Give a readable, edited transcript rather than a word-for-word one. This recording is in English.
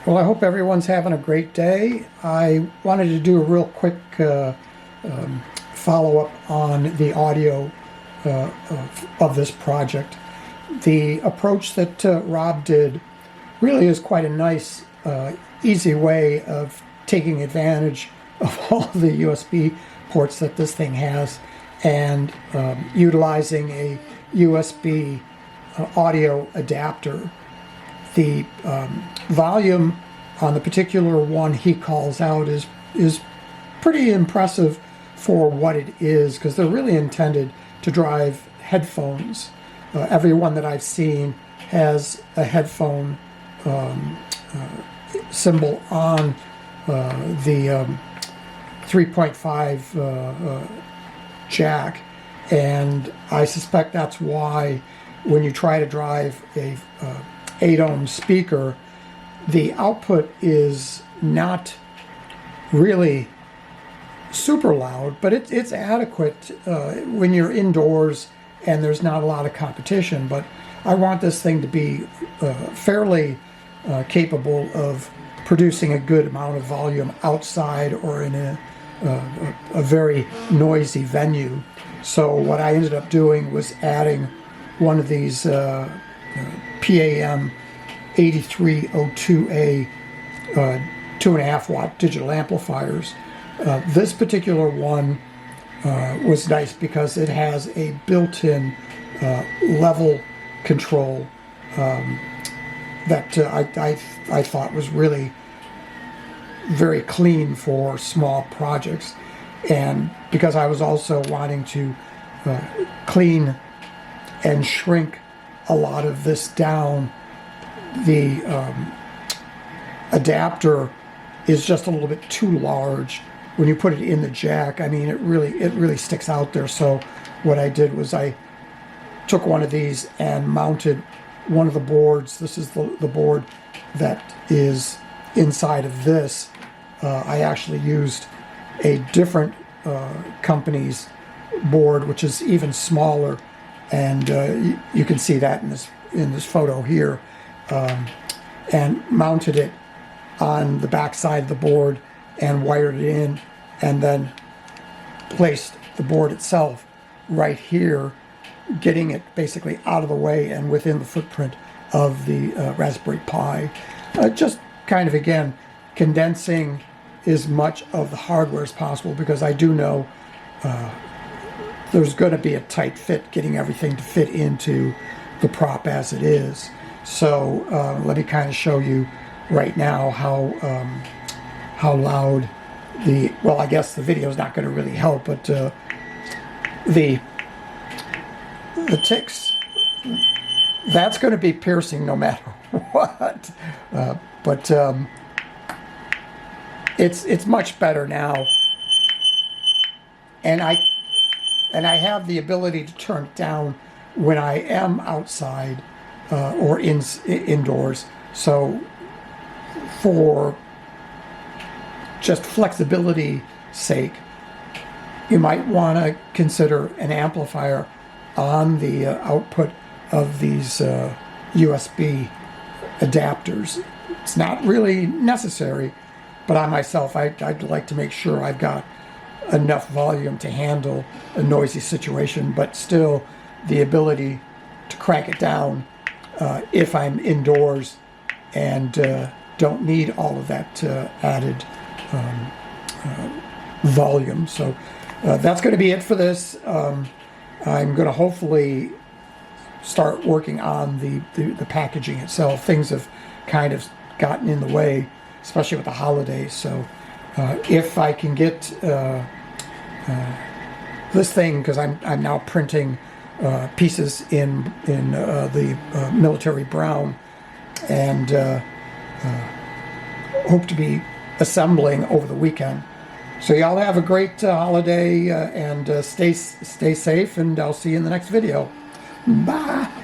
Well, I hope everyone's having a great day. I wanted to do a real quick follow-up on the audio of this project. The approach that Rob did really is quite a nice, easy way of taking advantage of all the USB ports that this thing has and utilizing a USB audio adapter. The volume on the particular one he calls out is pretty impressive for what it is, because they're really intended to drive headphones. Every one that I've seen has a headphone symbol on the 3.5 jack, and I suspect that's why when you try to drive a 8-ohm speaker, the output is not really super loud, but it's adequate when you're indoors and there's not a lot of competition. But I want this thing to be fairly capable of producing a good amount of volume outside or in a very noisy venue. So what I ended up doing was adding one of these PAM 8302A 2.5 watt digital amplifiers. This particular one was nice because it has a built-in level control that I thought was really very clean for small projects. And because I was also wanting to clean and shrink a lot of this down, the adapter is just a little bit too large when you put it in the jack. I mean, it really sticks out there. So what I did was I took one of these and mounted one of the boards. This is the board that is inside of this. I actually used a different company's board, which is even smaller, and you can see that in this photo here, and mounted it on the back side of the board and wired it in, and then placed the board itself right here, getting it basically out of the way and within the footprint of the Raspberry Pi. Just kind of, again, condensing as much of the hardware as possible, because I do know there's going to be a tight fit getting everything to fit into the prop as it is. So let me kind of show you right now how loud well, I guess the video is not going to really help, but the ticks, that's going to be piercing no matter what. But it's much better now, and I have the ability to turn it down when I am outside or indoors. So for just flexibility sake, you might want to consider an amplifier on the output of these USB adapters. It's not really necessary, but I myself, I'd like to make sure I've got enough volume to handle a noisy situation, but still the ability to crank it down if I'm indoors and don't need all of that added volume. So that's going to be it for this. I'm going to hopefully start working on the packaging itself. Things have kind of gotten in the way, especially with the holidays. So if I can get this thing, because I'm now printing pieces in the military brown, and hope to be assembling over the weekend. So y'all have a great holiday and stay safe, and I'll see you in the next video. Bye.